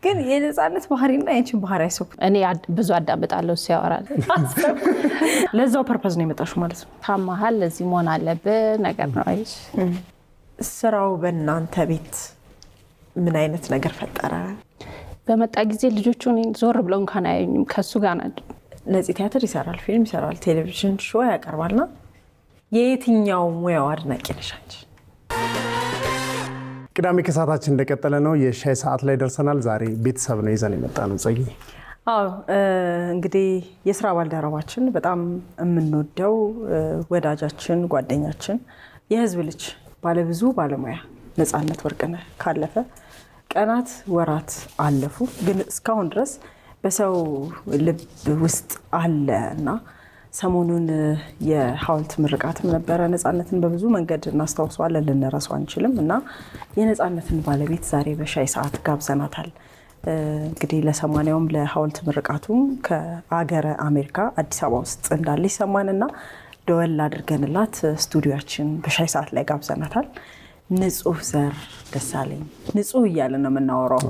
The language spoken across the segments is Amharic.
ግን የነፃነት ባህሪና ያንቺን ባህሪ አይሰኩ እኔ ብዙ አዳምጣለሁ ሲያወራል ለዛው ፐርፐዝ ነው የመጣሽው ማለት ነው ታማሃል ለዚህ መሆን አለብህ ነገር ነው አይሽ ስራው በእናንተ ቤት ምን አይነት ነገር ፈጠረ በመጣ ጊዜ ልጆቹን ዞር ብለው እንኳን አያዩኝም ከሱ ጋር ናቸው ለዚህ ቲያትር ይሰራል ፊልም ይሰራል ቴሌቪዥን ሾው ያቀርባልና የየትኛው ሙያው አድናቂ ነሽ አንቺ ቅዳሜ ከሰዓታችን እንደቀጠለ ነው የሻይ ሰዓት ላይ ደርሰናል ዛሬ ቤተሰብ ነው ይዘን የመጣነው ጸጊ እንግዲህ የስራ ባልደረባችን በጣም የምንወደው ወዳጃችን ጓደኛችን የህዝብ ልጅ ባለብዙ ባለሙያ ነፃነት ወርቅነህ ካለፈ ቀናት ወራት አለፉ ግን እስካሁን ድረስ በሰው ልብ ውስጥ አለና ሰሞኑን የሐውልት ምርቃትም ነበረ ነፃነትን በብዙ መንገድ እናስተዋውሰዋለን ልንረሳው አንችልም እና የነፃነትን ባለቤት ዛሬ በሻይ ሰዓት ጋብዘናታል እንግዲህ ለሰማንያውም ለሐውልት ምርቃቱም ከአገረ አሜሪካ አዲስ አበባ ውስጥ እንዳለ ይሰማንና ደወል አድርገንላት ስቱዲዮአችን በሻይ ሰዓት ላይ ጋብዘናታል ንጹህ ዘር ደሳለኝ ንጹህ እያለ ነው የምናወራው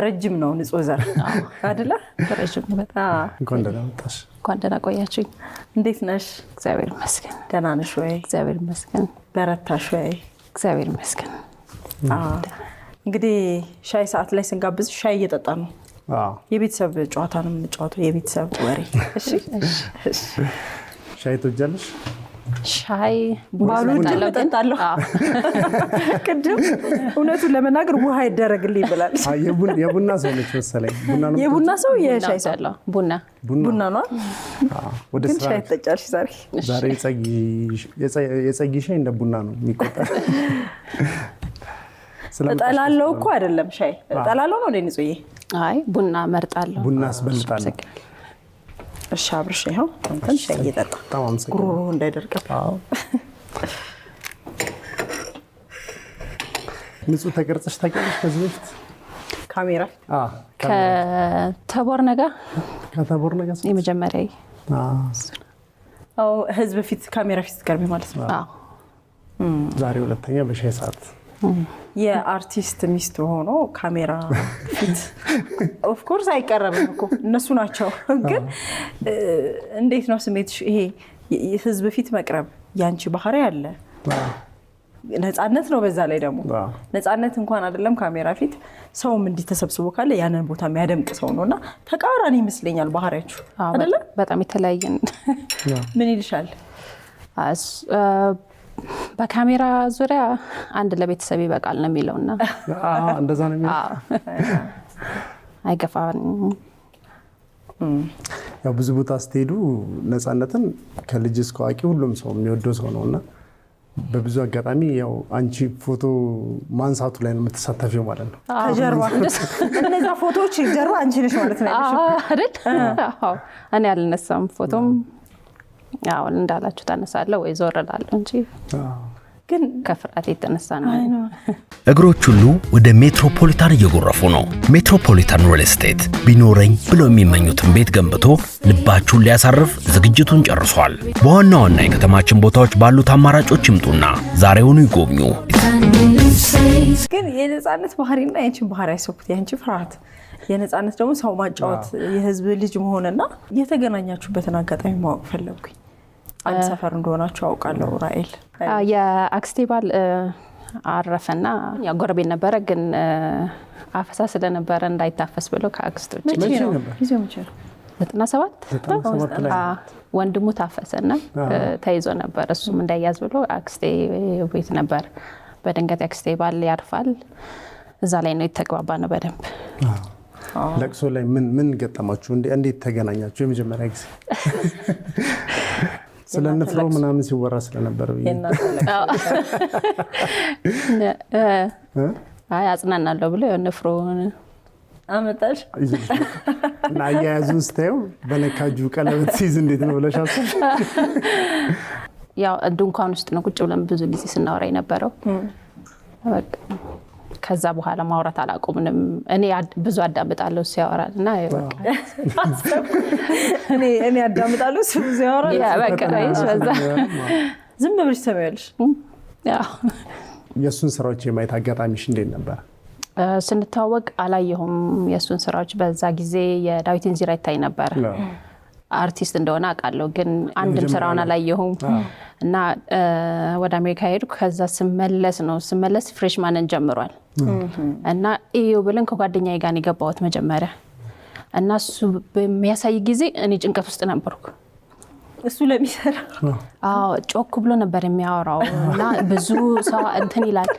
ረጅም ነው ንጹህ ዘር አይደለ ረጅም በጣም እንኳን ደህና መጣሽ እንኳን ደህና ቆያችሁኝ እንዴት ነሽ እግዚአብሔር ይመስገን ደህና ነሽ ወይ እግዚአብሔር ይመስገን በረታሽ ወይ እግዚአብሔር ይመስገን እንግዲህ ሻይ ሰዓት ላይ ስንጋብዝ ሻይ እየጠጣ ነው የቤተሰብ ጨዋታ ነው የምንጫወተው የቤተሰብ ወሬ እሺ ሻይ ትወጃለሽ ሻይ ባሉ እጠጣለሁ ቅድም እውነቱን ለመናገር ውሃ ይደረግልኝ ይብላል የቡና ሰው ነች መሰለኝ የቡና ሰው የሻይ ሰው ቡና ነው ወደ ግን ሻይ ትጠጫለሽ ዛሬ የጸጊ ሻይ እንደ ቡና ነው የሚቆጠር እጠላለሁ እኮ አይደለም ሻይ እጠላለሁ ነው እንዴ ንጹዬ አይ ቡና መርጣለሁ ቡና አስበልጣለሁ እሺ አብርሽ ይሄው እንትን ሻይ እየጠጣ ጉሮሮ እንዳይደርቅ ንጹህ ተቀርጸሽ ታውቂያለሽ ከዚህ በፊት ካሜራ ከተቦር ነገር የመጀመሪያ ህዝብ ፊት ካሜራ ፊት ትቀርቢ ማለት ነው ዛሬ ሁለተኛ በሻይ ሰዓት የአርቲስት ሚስት ሆኖ ካሜራ ፊት ኦፍ ኮርስ አይቀርብም እኮ እነሱ ናቸው ግን እንዴት ነው ስሜትሽ ይሄ ህዝብ ፊት መቅረብ ያንቺ ባህሪ አለ ነፃነት ነው በዛ ላይ ደግሞ ነፃነት እንኳን አይደለም ካሜራ ፊት ሰውም እንዲህ ተሰብስቦ ካለ ያንን ቦታ የሚያደምቅ ሰው ነውና ተቃራኒ ይመስለኛል ባህሪያችሁ አይደለ በጣም የተለያየ ምን ይልሻል በካሜራ ዙሪያ አንድ ለቤተሰብ ይበቃል ነው የሚለውና እንደዛ ነው የሚለው አይገፋን ያው ብዙ ቦታ ስትሄዱ ነፃነትን ከልጅ እስከ አዋቂ ሁሉም ሰው የሚወደው ሰው ነውና በብዙ አጋጣሚ ያው አንቺ ፎቶ ማንሳቱ ላይ ነው የምትሳተፊው ማለት ነው ከጀርባ እነዛ ፎቶዎች ጀርባ አንቺ ነሽ ማለት ነው አይደል አዎ እኔ አልነሳም ፎቶም ያው እንዳላችሁ ታነሳለህ ወይ ዞርላለሁ እንጂ ግን ከፍርሃት የተነሳ ነው እግሮች ሁሉ ወደ ሜትሮፖሊታን እየጎረፉ ነው ሜትሮፖሊታን ሪል ስቴት ቢኖረኝ ብለው የሚመኙትን ቤት ገንብቶ ልባችሁን ሊያሳርፍ ዝግጅቱን ጨርሷል በዋና ዋና የከተማችን ቦታዎች ባሉት አማራጮች ይምጡና ዛሬውኑ ይጎብኙ ግን የነፃነት ባህሪና ያንቺን ባህሪ አይሰኩት ያንቺ ፍርሃት የነፃነት ደግሞ ሰው ማጫወት የህዝብ ልጅ መሆንና የተገናኛችሁበትን አጋጣሚ ማወቅ ፈለግኩኝ አንድ ሰፈር እንደሆናችሁ አውቃለሁ ራኤል የአክስቴ ባል አረፈና ያው ጎረቤት ነበረ ግን አፈሳ ስለነበረ እንዳይታፈስ ብሎ ከአክስቶች ይዘው መቼ 97 ወንድሙ ታፈሰና ተይዞ ነበር እሱም እንዳይያዝ ብሎ አክስቴ ቤት ነበር በድንገት አክስቴ ባል ያርፋል እዛ ላይ ነው የተግባባነው በደንብ ለቅሶ ላይ ምን ገጠማችሁ እንዴት ተገናኛችሁ የመጀመሪያ ጊዜ ስለነፍሮ ምናምን ሲወራ ስለነበር አይ አጽናናለሁ ብሎ የነፍሮ አመጣሽ እና ያያዙን ስታዩ በነካጁ ቀለበት ሲዝ እንዴት ነው ብለሽ አሰብሽ ያው ድንኳን ውስጥ ነው ቁጭ ብለን ብዙ ጊዜ ስናወራ የነበረው በቃ ከዛ በኋላ ማውራት አላቆምንም እኔ ብዙ አዳምጣለሁ ሲያወራልና በቃ እኔ አዳምጣለሁ ሲያወራ ያ በቃ አይሰዛ ዝም ብለሽ ተመያለሽ ያው የሱን ስራዎች የማየት አጋጣሚሽ እንዴት ነበር ስንተዋወቅ አላየሁም የእሱን ስራዎች። በዛ ጊዜ የዳዊት እንዚራ ይታይ ነበር። አርቲስት እንደሆነ አውቃለሁ ግን አንድም ስራውን አላየሁም። እና ወደ አሜሪካ ሄድኩ። ከዛ ስመለስ ፍሬሽማንን ጀምሯል እና እዩ ብለን ከጓደኛዬ ጋር የገባሁት መጀመሪያ እና እሱ በሚያሳይ ጊዜ እኔ ጭንቀት ውስጥ ነበርኩ። እሱ ለሚሰራ ጮክ ብሎ ነበር የሚያወራው እና ብዙ ሰው እንትን ይላል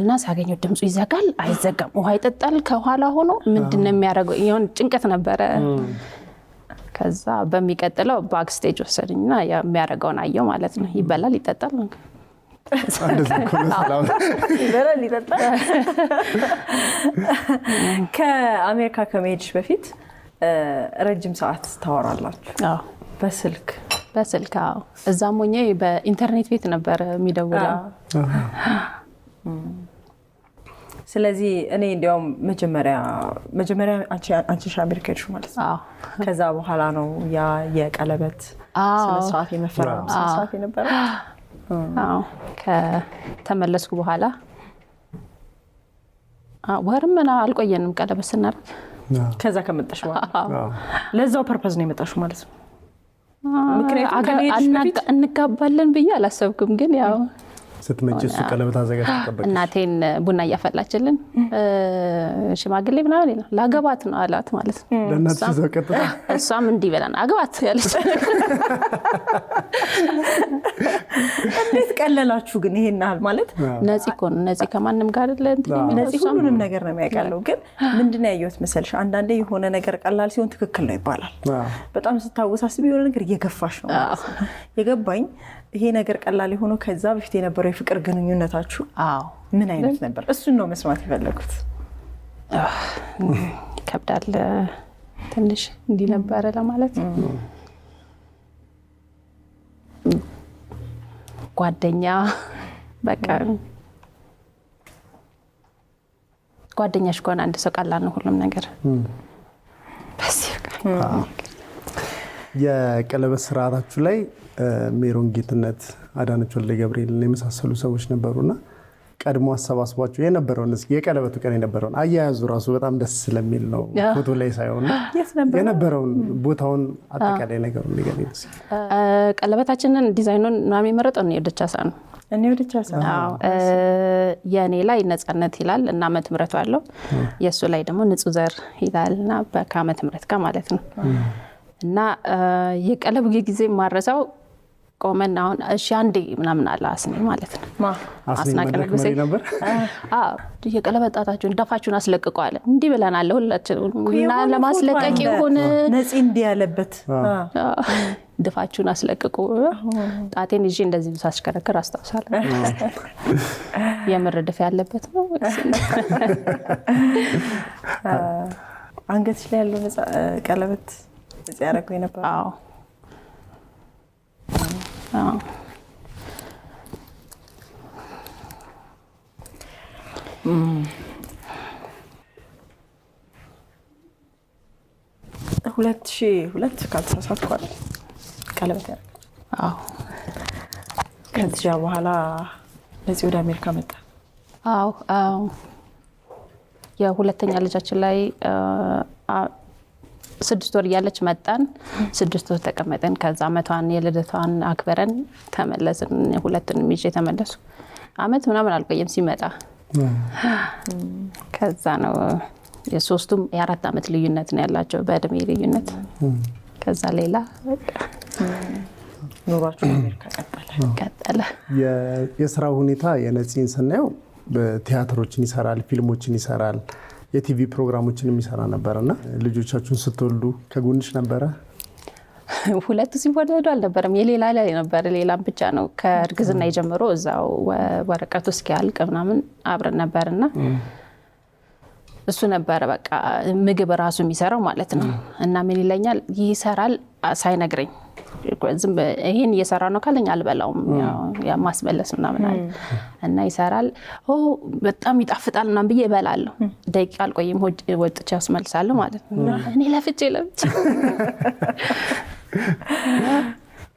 እና ሳገኘው ድምፁ ይዘጋል አይዘጋም፣ ውሃ ይጠጣል ከኋላ ሆኖ ምንድነው የሚያደርገው? ይሁን ጭንቀት ነበረ። ከዛ በሚቀጥለው ባክስቴጅ ወሰደኝና የሚያደርገውን አየው ማለት ነው። ይበላል ይጠጣል ይበላል ይጠጣል። ከአሜሪካ ከመሄድሽ በፊት ረጅም ሰዓት ታወራላችሁ? በስልክ እዛም ሆኜ በኢንተርኔት ቤት ነበር የሚደውለው። ስለዚህ እኔ እንዲያውም መጀመሪያ አንቺ አሜሪካ ሄድሽ ማለት ነው። ከዛ በኋላ ነው ያ የቀለበት ስነ ስርዓት የመፈረም ስነ ስርዓት የነበረው። ከተመለስኩ በኋላ ወርም አልቆየንም ቀለበት ስናደርግ። ከዛ ከመጣሽ በኋላ ለዛው ፐርፐዝ ነው የመጣሽው ማለት ነው? ምክንያቱም እንጋባለን ብዬ አላሰብኩም ግን ያው ስትመጪ እሱ ቀለበት አዘጋጅ ተቀበል። እናቴን ቡና እያፈላችልን ሽማግሌ ምናምን ይላል ላገባት ነው አላት ማለት ነው። ለእናትሽ ዘቀጥታ እሷም እንዲህ ብለን አገባት ያለች። እንዴት ቀለላችሁ ግን ይሄን ያህል ማለት? ነፂ ከማንም ጋር ነፂ ሁሉንም ነገር ነው የሚያቀለው። ግን ምንድነው ያየሁት መሰልሽ አንዳንዴ የሆነ ነገር ቀላል ሲሆን ትክክል ነው ይባላል። በጣም ስታወሳስብ የሆነ ነገር እየገፋሽ ነው የገባኝ። ይሄ ነገር ቀላል የሆነው ከዛ በፊት የነበረው የፍቅር ግንኙነታችሁ ምን አይነት ነበር? እሱን ነው መስማት የፈለኩት። ከብዳል ትንሽ እንዲህ ነበረ ለማለት። ጓደኛ በቃ ጓደኛሽ ከሆነ አንድ ሰው ቀላል ነው ሁሉም ነገር። በዚህ የቀለበት ስርዓታችሁ ላይ ሜሮን ጌትነት፣ አዳነች ወልደ ገብርኤል የመሳሰሉ ሰዎች ነበሩና ቀድሞ አሰባስባችሁ የነበረውን የቀለበቱ ቀን የነበረውን አያያዙ ራሱ በጣም ደስ ስለሚል ነው ፎቶ ላይ ሳይሆንና የነበረውን ቦታውን አጠቃላይ ነገሩን ንገሪኝ። ቀለበታችንን ዲዛይኑን ምናምን የመረጠው ነው ደቻሳ ነው። የኔ ላይ ነፃነት ይላል እና ዓመተ ምህረቱ አለው። የሱ ላይ ደግሞ ንጹህ ዘር ይላልና በዓመተ ምህረት ጋር ማለት ነው። እና የቀለበት ጊዜ ማረሳው ቆመን አሁን እሺ አንዴ ምናምን አለ አስኔ ማለት ነው። አስናቀነቅ ነበር። የቀለበት ጣታችሁን ደፋችሁን አስለቅቁ አለ። እንዲህ ብለናል ሁላችንም እና ለማስለቀቅ ይሁን ነፂ እንዲህ ያለበት ደፋችሁን አስለቅቁ። ጣቴን ይዤ እንደዚህ ሳስከረከር አስታውሳለሁ። የምር ደፍ ያለበት ነው። አንገትሽ ላይ ያለው ቀለበት ያረገው ነበር? ሁለት ሺህ ሁለት ካልተሳሳትኩ ቀለበት ያረገው። ከዚያ በኋላ ለዚህ ወደ አሜሪካ መጣ። የሁለተኛ ልጃችን ላይ 6 ወር ያለች መጣን። 6 ወር ተቀመጠን። ከዛ ዓመቷን የልደቷን አክበረን ተመለስን። ሁለቱንም ይዤ ተመለሱ። ዓመት ምናምን አልቆየም ሲመጣ። ከዛ ነው የሶስቱም የ4 ዓመት ልዩነት ነው ያላቸው በእድሜ ልዩነት። ከዛ ሌላ ኑሯችሁ አሜሪካ ቀጠለ። የስራው ሁኔታ የነፂን ስናየው በቲያትሮችን ይሰራል፣ ፊልሞችን ይሰራል፣ የቲቪ ፕሮግራሞችን የሚሰራ ነበርና ልጆቻችሁን ስትወልዱ ከጎንሽ ነበረ? ሁለቱ ሲወለዱ አልነበረም፣ የሌላ ላይ ነበር። ሌላም ብቻ ነው ከእርግዝና ጀምሮ እዛው ወረቀቱ እስኪያልቅ ምናምን አብረን ነበርና እሱ ነበረ በቃ ምግብ ራሱ የሚሰራው ማለት ነው። እና ምን ይለኛል ይሰራል ሳይነግረኝ ዝም ይሄን እየሰራ ነው ካለኝ አልበላውም፣ ያ ማስመለስ ምናምን አለ እና ይሰራል። በጣም ይጣፍጣል ምናምን ብዬ እበላለሁ። ደቂቃ አልቆይም ወጥቼ አስመልሳለሁ ማለት ነው። እኔ ለፍቼ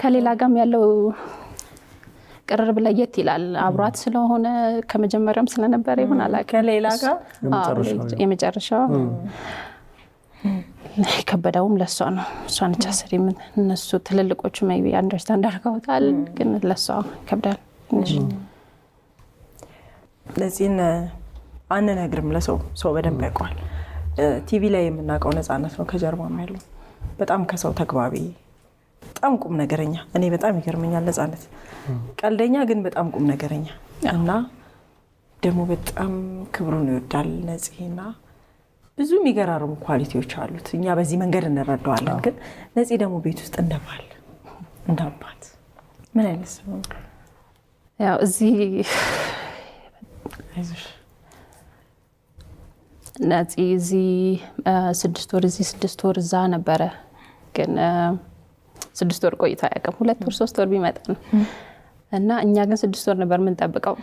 ከሌላ ጋርም ያለው ቅርርብ ለየት ይላል። አብሯት ስለሆነ ከመጀመሪያም ስለነበረ ይሆን አላውቅም። ከሌላ ጋር የመጨረሻው ከበደውም ለሷ ነው። እሷ ነች አሰሪም። እነሱ ትልልቆቹ ሜቢ አንደርስታንድ አድርገውታል፣ ግን ለሷ ከብዳል። ለዚህን አንነግርም፣ ለሰው ሰው በደንብ ያውቀዋል። ቲቪ ላይ የምናውቀው ነፃነት ነው ከጀርባም ያለው። በጣም ከሰው ተግባቢ፣ በጣም ቁም ነገረኛ። እኔ በጣም ይገርመኛል ነፃነት። ቀልደኛ ግን በጣም ቁም ነገረኛ እና ደግሞ በጣም ክብሩን ይወዳል ነፂና ብዙ የሚገራርሙ ኳሊቲዎች አሉት። እኛ በዚህ መንገድ እንረዳዋለን። ግን ነፂ ደግሞ ቤት ውስጥ እንደባል እንዳባት ምን አይነት ሰው ነው? ያው እዚህ አይዞሽ ነፂ እዚህ 6 ወር እዚህ 6 ወር እዛ ነበረ። ግን 6 ወር ቆይታ አያውቅም። 2 ወር 3 ወር ቢመጣ ነው እና እኛ ግን 6 ወር ነበር የምንጠብቀው።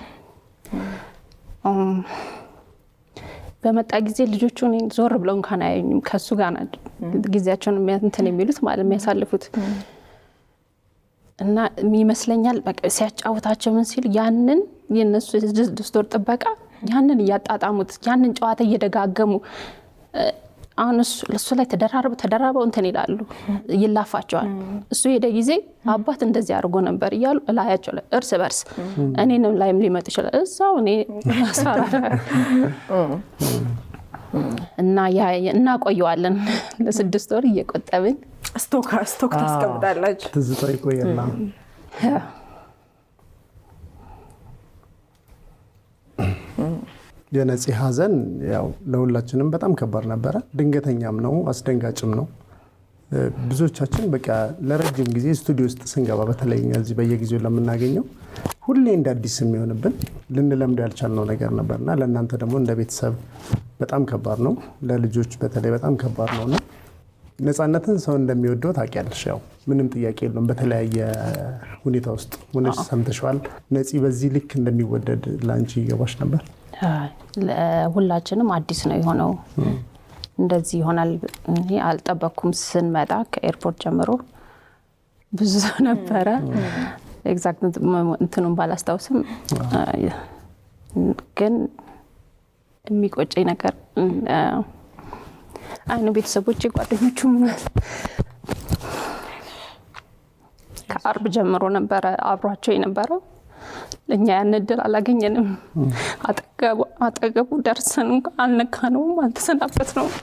በመጣ ጊዜ ልጆቹ ዞር ብለው እንኳን አያዩኝም። ከሱ ጋር ናቸው ጊዜያቸውን እንትን የሚሉት ማለት የሚያሳልፉት እና ይመስለኛል በቃ ሲያጫውታቸው ምን ሲል ያንን የነሱ 6 ወር ጥበቃ ያንን እያጣጣሙት ያንን ጨዋታ እየደጋገሙ አሁን እሱ ላይ ተደራርበው እንትን ይላሉ፣ ይላፋቸዋል። እሱ ሄደ ጊዜ አባት እንደዚህ አድርጎ ነበር እያሉ እላያቸው ላይ እርስ በርስ እኔንም ላይም ሊመጥ ይችላል እዛው እኔ ማስፈራራ እና እናቆየዋለን ለ6 ወር እየቆጠብን ስቶክ ታስቀምጣላችሁ። ትዝታ ይቆያልና የነፂ ሀዘን ያው ለሁላችንም በጣም ከባድ ነበረ። ድንገተኛም ነው፣ አስደንጋጭም ነው። ብዙዎቻችን በቃ ለረጅም ጊዜ ስቱዲዮ ውስጥ ስንገባ በተለይ እዚህ በየጊዜው ለምናገኘው ሁሌ እንደ አዲስ የሚሆንብን ልንለምደው ያልቻልነው ነገር ነበርና ለእናንተ ደግሞ እንደ ቤተሰብ በጣም ከባድ ነው። ለልጆች በተለይ በጣም ከባድ ነውና ነፃነትን ሰው እንደሚወደው ታውቂያለሽ። ያው ምንም ጥያቄ የለውም። በተለያየ ሁኔታ ውስጥ ሆነሽ ሰምተሽዋል። ነፂ በዚህ ልክ እንደሚወደድ ላንቺ ይገባሽ ነበር? ለሁላችንም አዲስ ነው የሆነው። እንደዚህ ይሆናል አልጠበኩም። ስንመጣ ከኤርፖርት ጀምሮ ብዙ ነበረ። ኤግዛክት እንትኑን ባላስታውስም ግን የሚቆጨኝ ነገር አይኑ ቤተሰቦቼ ጓደኞቹ ከአርብ ጀምሮ ነበረ አብሯቸው የነበረው። ለኛ ያን እድል አላገኘንም። አጠገቡ ደርሰን አልነካነውም፣ አልተሰናበትነውም።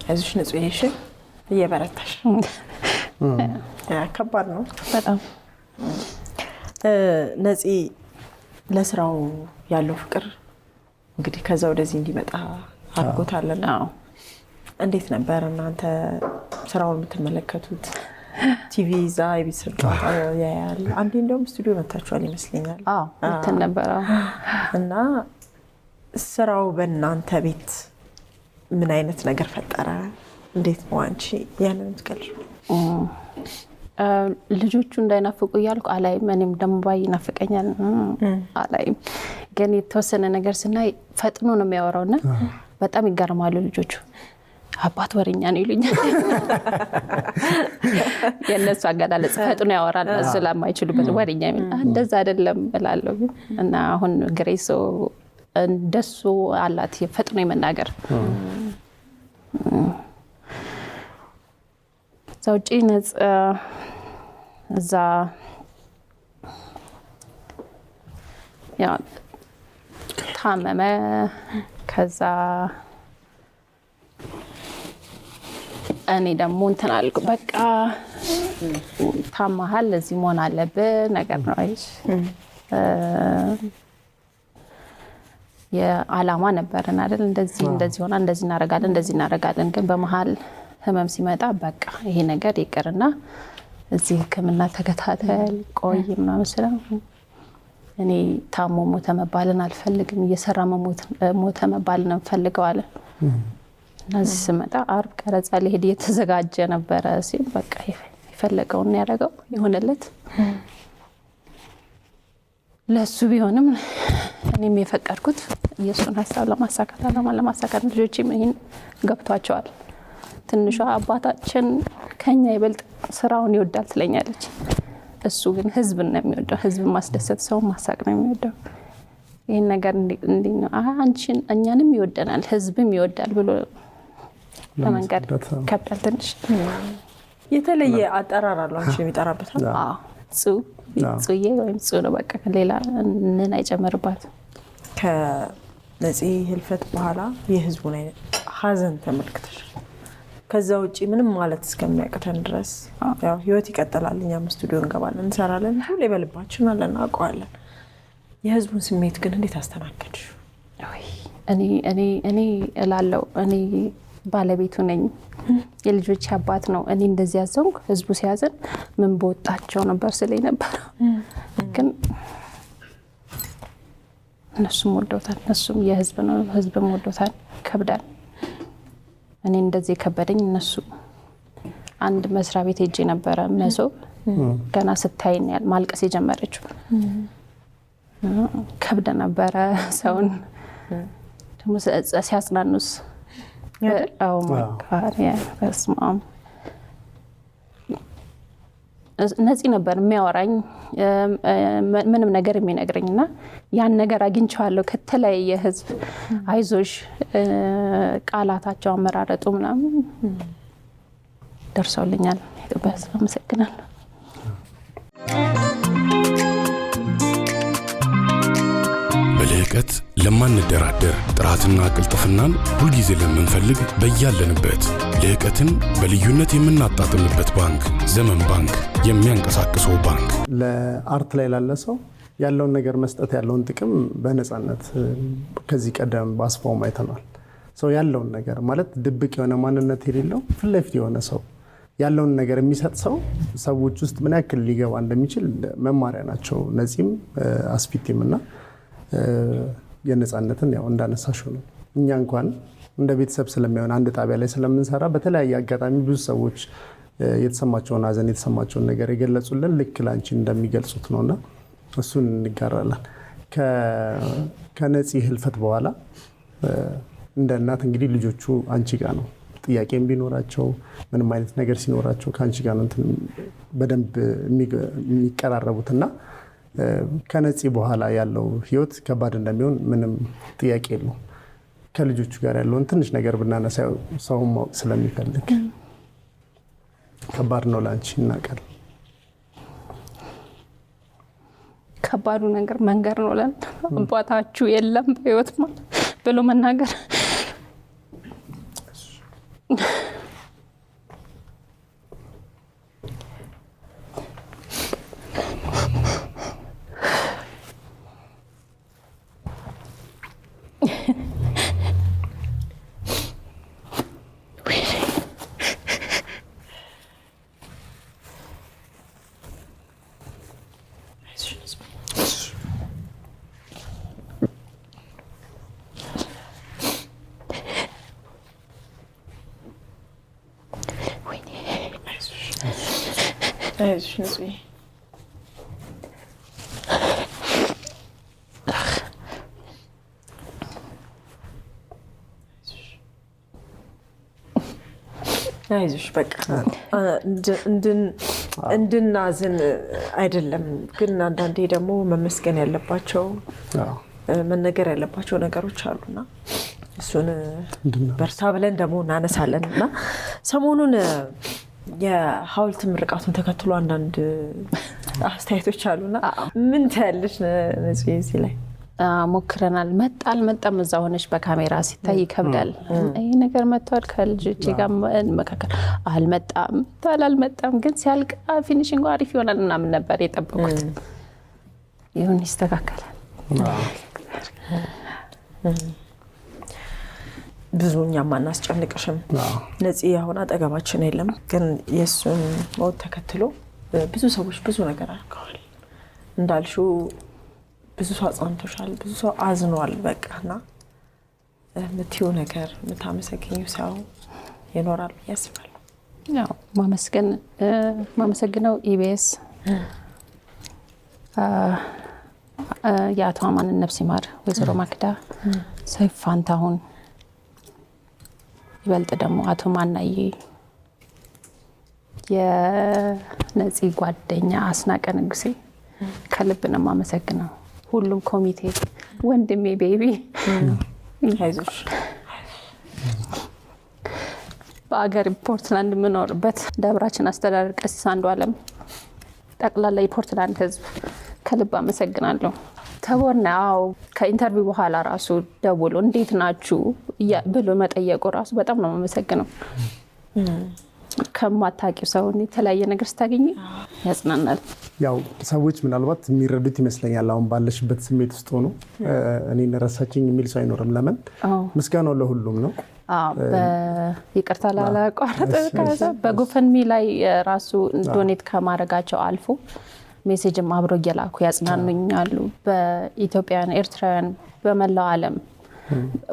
አይዞሽ ነፂ፣ እሺ እየበረታሽ። ከባድ ነው በጣም። ነፂ ለስራው ያለው ፍቅር እንግዲህ ከዛ ወደዚህ እንዲመጣ አድርጎታልና እንዴት ነበር እናንተ ስራውን የምትመለከቱት? ቲቪ ይዛ የቤተሰብ ጨዋታ ያያል። አንዴ እንደውም ስቱዲዮ መታችኋል ይመስለኛል። እንትን ነበረ እና ስራው በእናንተ ቤት ምን አይነት ነገር ፈጠረ? እንዴት ነው አንቺ ያንን የምትገልጪው? ልጆቹ እንዳይናፍቁ እያልኩ አላይም። እኔም ደግሞ ባይ ይናፍቀኛል አላይም። ግን የተወሰነ ነገር ስናይ ፈጥኖ ነው የሚያወራውና በጣም ይገርማሉ ልጆቹ። አባት ወሬኛ ነው ይሉኛል። የነሱ አገላለጽ ፈጥኖ ያወራል ስለማይችሉበት ወሬኛ ይል እንደዛ አይደለም እላለሁ። እና አሁን ግሬሶ እንደሱ አላት ፈጥኖ የመናገር ዘውጪ ነጽ እዛ ያ ታመመ። ከዛ እኔ ደግሞ እንትን አልኩ፣ በቃ ታማሃል፣ እዚህ መሆን አለብህ ነገር ነው አይሽ የዓላማ ነበረን አይደል? እንደዚህ ሆና እንደዚህ እናረጋለን ግን በመሃል ህመም ሲመጣ በቃ ይሄ ነገር ይቅርና እዚህ ህክምና ተከታተል ቆይ ምናምን ስለው እኔ ታሞ ሞተ መባልን አልፈልግም እየሰራ ሞተ መባልን እንፈልገው አለ። እና እዚህ ስመጣ አርብ ቀረጻ ሊሄድ እየተዘጋጀ ነበረ ሲል በቃ የፈለገውን ያደረገው የሆነለት ለሱ ቢሆንም እኔም የፈቀድኩት የሱን ሀሳብ ለማሳካት ለማሳካት ልጆችም ይሄን ገብቷቸዋል። ትንሿ አባታችን ከኛ ይበልጥ ስራውን ይወዳል ትለኛለች። እሱ ግን ህዝብን ነው የሚወደው፣ ህዝብ ማስደሰት ሰው ማሳቅ ነው የሚወደው። ይሄን ነገር እንዴ ነው አንቺን እኛንም ይወደናል ህዝብም ይወዳል ብሎ ለመንገድ ከብዳል ትንሽ። የተለየ አጠራር አለው አንቺ የሚጠራበት? አዎ ጽዬ ወይም ጽ ነው በቃ ሌላ ምን አይጨምርባት። ከነፂ ህልፈት በኋላ የህዝቡን ሀዘን ተመልክተሽ ከዛ ውጪ ምንም ማለት እስከሚያቅተን ድረስ ያው ህይወት ይቀጥላል። እኛም ስቱዲዮ እንገባለን እንሰራለን፣ ሁሌ በልባችን አለን አውቀዋለን። የህዝቡን ስሜት ግን እንዴት አስተናገድሽ? እኔ እላለሁ እኔ ባለቤቱ ነኝ፣ የልጆች አባት ነው። እኔ እንደዚህ ያዘንኩ ህዝቡ ሲያዘን ምን በወጣቸው ነበር ስለኝ ነበር። ግን እነሱም ወዶታል፣ እነሱም የህዝብ ነው፣ ህዝብም ወዶታል። ከብዳል። እኔ እንደዚህ ከበደኝ እነሱ አንድ መስሪያ ቤት ሄጄ ነበረ መሶብ ገና ስታይኝ ያል ማልቀስ የጀመረችው ከብደ ነበረ። ሰውን ደግሞ ሲያጽናኑስ አው ማካሪ በስማም ነፂ ነበር የሚያወራኝ ምንም ነገር የሚነግረኝና ያን ነገር አግኝቻለሁ ከተለያየ ህዝብ። አይዞሽ ቃላታቸው አመራረጡ ምናምን ደርሰውልኛል። ኢትዮጵያ ስለመሰግናለሁ። በልህቀት ለማንደራደር ጥራትና ቅልጥፍናን ሁልጊዜ ለምንፈልግ በያለንበት ልህቀትን በልዩነት የምናጣጥምበት ባንክ ዘመን ባንክ የሚያንቀሳቅሰው ባንክ። ለአርት ላይ ላለ ሰው ያለውን ነገር መስጠት ያለውን ጥቅም በነፃነት ከዚህ ቀደም ባስፋውም አይተናል። ሰው ያለውን ነገር ማለት ድብቅ የሆነ ማንነት የሌለው ፊት ለፊት የሆነ ሰው ያለውን ነገር የሚሰጥ ሰው ሰዎች ውስጥ ምን ያክል ሊገባ እንደሚችል መማሪያ ናቸው ነፂም አስፊቲም እና የነፃነትን ያው እንዳነሳሽው ነው። እኛ እንኳን እንደ ቤተሰብ ስለሚሆን አንድ ጣቢያ ላይ ስለምንሰራ በተለያየ አጋጣሚ ብዙ ሰዎች የተሰማቸውን ሀዘን የተሰማቸውን ነገር የገለጹልን ልክ ላንቺ እንደሚገልጹት ነውና እሱን እንጋራለን። ከነፂ ህልፈት በኋላ እንደ እናት እንግዲህ ልጆቹ አንቺ ጋር ነው ጥያቄም ቢኖራቸው ምንም አይነት ነገር ሲኖራቸው ከአንቺ ጋር ነው በደንብ የሚቀራረቡትና ከነፂ በኋላ ያለው ህይወት ከባድ እንደሚሆን ምንም ጥያቄ የለውም። ከልጆቹ ጋር ያለውን ትንሽ ነገር ብናነሳ ሰውም ማወቅ ስለሚፈልግ ከባድ ነው ላንቺ እናቀል። ከባዱ ነገር መንገር ነው ለን አባታችሁ የለም በህይወት ማለት ብሎ መናገር አይዞሽ ነፂ አይዞሽ በቃ እንድናዝን አይደለም፣ ግን አንዳንዴ ደግሞ መመስገን ያለባቸው መነገር ያለባቸው ነገሮች አሉና እሱን በርታ ብለን ደግሞ እናነሳለን። እና ሰሞኑን የሐውልት ምርቃቱን ተከትሎ አንዳንድ አስተያየቶች አሉና ምን ትያለሽ ነፂ? እዚህ ላይ ሞክረናል። መጣ አልመጣም እዛ ሆነሽ በካሜራ ሲታይ ይከብዳል። ይሄ ነገር መጥቷል ከልጆቼ ጋር መካከል አልመጣም አልመጣም፣ ግን ሲያልቅ ፊኒሺንግ አሪፍ ይሆናል ምናምን ነበር የጠበቁት። ይሁን ይስተካከላል። ብዙ እኛም አናስጨንቅሽም። ነፂ አሁን አጠገባችን የለም፣ ግን የእሱን ሞት ተከትሎ ብዙ ሰዎች ብዙ ነገር አድርገዋል። እንዳልሽው ብዙ ሰው አጽናንቶሻል፣ ብዙ ሰው አዝኗል። በቃና የምትይው ነገር የምታመሰግኙ ሰው ይኖራል ያስባል። ያው ማመሰግነው ኢቢኤስ የአቶ አማንን ነፍስ ይማር ወይዘሮ ማክዳ፣ ሰይፉ ፋንታሁን፣ ይበልጥ ደግሞ አቶ ማናዬ፣ የነፂ ጓደኛ አስናቀ ንጉሴ ከልብ ነው የማመሰግነው። ሁሉም ኮሚቴ፣ ወንድሜ ቤቢ አይዞሽ። በአገር ፖርትላንድ የምኖርበት ደብራችን አስተዳደር ቀሲስ አንዱዓለም፣ ጠቅላላ የፖርትላንድ ህዝብ ከልብ አመሰግናለሁ። ተቦርናው ከኢንተርቪው በኋላ ራሱ ደውሎ እንዴት ናችሁ ብሎ መጠየቁ ራሱ በጣም ነው የማመሰግነው። ከማታውቂው ሰው የተለያየ ነገር ስታገኝ ያጽናናል። ያው ሰዎች ምናልባት የሚረዱት ይመስለኛል አሁን ባለሽበት ስሜት ውስጥ ሆኖ እኔን ረሳችኝ የሚል ሰው አይኖርም። ለምን ምስጋናው ለሁሉም ነው። ይቅርታ ላላቋረጥ በጉፈንሚ ላይ ራሱ ዶኔት ከማድረጋቸው አልፎ ሜሴጅም አብሮ እየላኩ ያጽናኑኛሉ። በኢትዮጵያውያን ኤርትራውያን በመላው ዓለም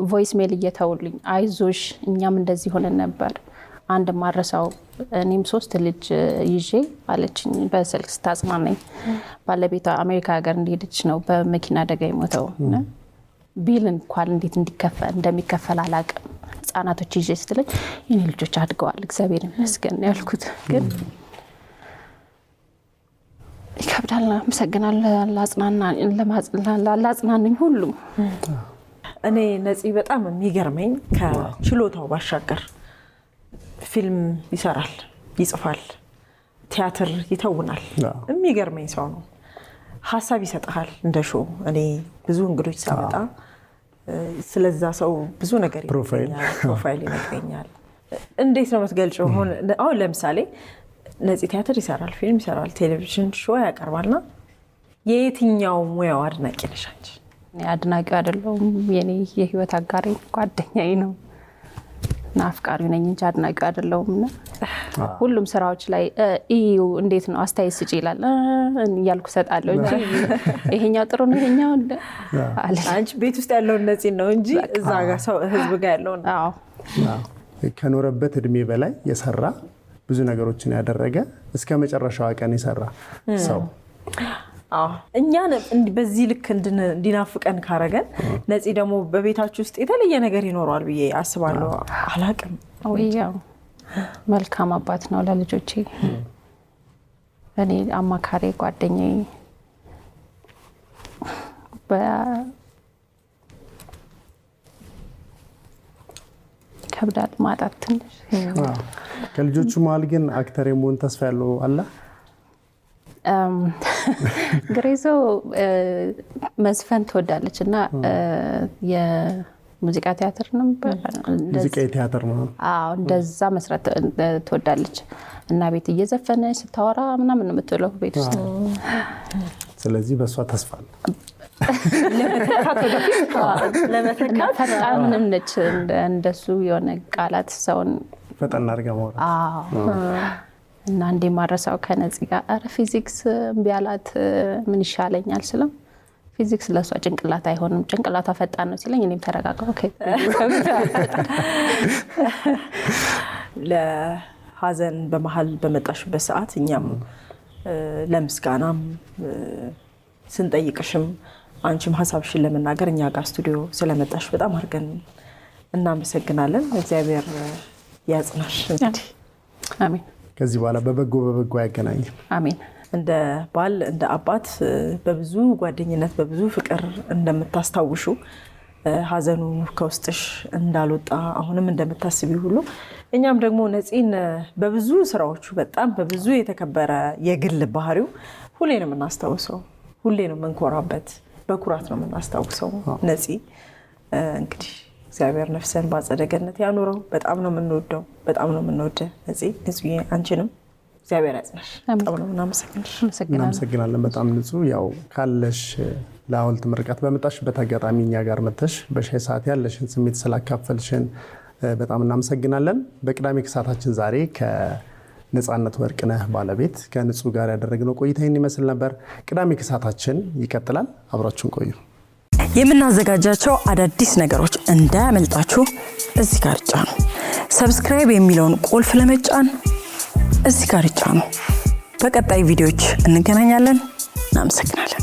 ቮይስ ሜል እየተውልኝ አይዞሽ እኛም እንደዚህ ሆነን ነበር። አንድ ማረሳው እኔም 3 ልጅ ይዤ አለችኝ በስልክ ስታጽናናኝ። ባለቤቷ አሜሪካ ሀገር እንደሄደች ነው በመኪና አደጋ የሞተው። ቢል እንኳን እንዴት እንደሚከፈል አላውቅም። ህጻናቶች ይዤ ስትለኝ የኔ ልጆች አድገዋል እግዚአብሔር ይመስገን ያልኩት። ግን ይከብዳል። አመሰግናለሁ ላጽናናኝ ሁሉ። እኔ ነፂ በጣም የሚገርመኝ ከችሎታው ባሻገር ፊልም ይሰራል፣ ይጽፋል፣ ቲያትር ይተውናል። የሚገርመኝ ሰው ነው። ሀሳብ ይሰጣል እንደ ሾው። እኔ ብዙ እንግዶች ሳመጣ ስለዛ ሰው ብዙ ነገር ፕሮፋይል ይነግረኛል። እንዴት ነው የምትገልጪው? አሁን ለምሳሌ ነፂ ቲያትር ይሰራል፣ ፊልም ይሰራል፣ ቴሌቪዥን ሾው ያቀርባልና የየትኛው ሙያው አድናቂ ነሽ አንቺ? አድናቂው አይደለሁም። የኔ የህይወት አጋሪ ጓደኛዬ ነው እና አፍቃሪው ነኝ እንጂ አድናቂው አይደለሁም። ሁሉም ስራዎች ላይ እዩ እንዴት ነው አስተያየት ስጪ ይላል እያልኩ ሰጣለሁ እንጂ ይሄኛው ጥሩ ነው ይሄኛው አንቺ ቤት ውስጥ ያለው ነፂ ነው እንጂ እዛ ጋር ሰው ህዝብ ጋር ያለው ነው። አዎ ከኖረበት እድሜ በላይ የሰራ ብዙ ነገሮችን ያደረገ እስከ መጨረሻው ቀን የሰራ ሰው። እኛ በዚህ ልክ እንዲናፍቀን ካረገን ነፂ ደግሞ በቤታችሁ ውስጥ የተለየ ነገር ይኖራል ብዬ አስባለሁ። አላቅም። ያው መልካም አባት ነው ለልጆቼ። እኔ አማካሪ ጓደኛዬ ከብዳል ማጣት ትንሽ። ከልጆቹ መሀል ግን አክተር የመሆን ተስፋ ያለው አለ? ግሬዞ መዝፈን ትወዳለች እና የሙዚቃ ቲያትር ነው ሙዚቃ ቲያትር ነው። እንደዛ መስራት ትወዳለች እና ቤት እየዘፈነች ስታወራ ምናምን የምትውለው ቤት ውስጥ። ስለዚህ በእሷ ተስፋ ነው ለመተካት ፈጣን ምንም ነች። እንደሱ የሆነ ቃላት ሰውን ፈጣን አድርጋ ማውራት እና እንዴ ማረሳው ከነፂ ጋር አረ ፊዚክስ ቢያላት ምን ይሻለኛል ስለው ፊዚክስ ለሷ ጭንቅላት አይሆንም ጭንቅላቷ ፈጣን ነው ሲለኝ እኔም ተረጋጋው። ኦኬ ለሐዘን በመሃል በመጣሽበት ሰዓት እኛም ለምስጋናም ስንጠይቅሽም አንቺም ሐሳብሽን ለመናገር እኛ ጋር ስቱዲዮ ስለመጣሽ በጣም አድርገን እናመሰግናለን። እግዚአብሔር ያጽናሽ። አሜን። ከዚህ በኋላ በበጎ ያገናኘን። አሜን። እንደ ባል እንደ አባት በብዙ ጓደኝነት በብዙ ፍቅር እንደምታስታውሹ ሐዘኑ ከውስጥሽ እንዳልወጣ አሁንም እንደምታስቢ ሁሉ እኛም ደግሞ ነፂን በብዙ ስራዎቹ በጣም በብዙ የተከበረ የግል ባህሪው ሁሌ ነው የምናስታውሰው፣ ሁሌ ነው የምንኮራበት፣ በኩራት ነው የምናስታውሰው። ነፂ እንግዲህ እግዚአብሔር ነፍስን በአጸደ ገነት ያኑረው። በጣም ነው የምንወደው፣ በጣም ነው የምንወደው ነፂ። አንቺንም እግዚአብሔር ያጽናሽ። በጣም ነው እናመሰግናለን። እናመሰግናለን። በጣም ንጹህ ያው ካለሽ ለሐውልት ምርቃት በመጣሽበት አጋጣሚ እኛ ጋር መጥተሽ በሻይ ሰዓት ያለሽን ስሜት ስላካፈልሽን በጣም እናመሰግናለን። በቅዳሜ ከሰዓታችን ዛሬ ከነጻነት ወርቅነህ ባለቤት ከንጹህ ጋር ያደረግነው ቆይታ ይህን ይመስል ነበር። ቅዳሜ ከሰዓታችን ይቀጥላል። አብራችሁን ቆዩ። የምናዘጋጃቸው አዳዲስ ነገሮች እንዳያመልጣችሁ እዚህ ጋር ጫኑ። ሰብስክራይብ የሚለውን ቁልፍ ለመጫን እዚህ ጋር ጫኑ። በቀጣይ ቪዲዮዎች እንገናኛለን። እናመሰግናለን።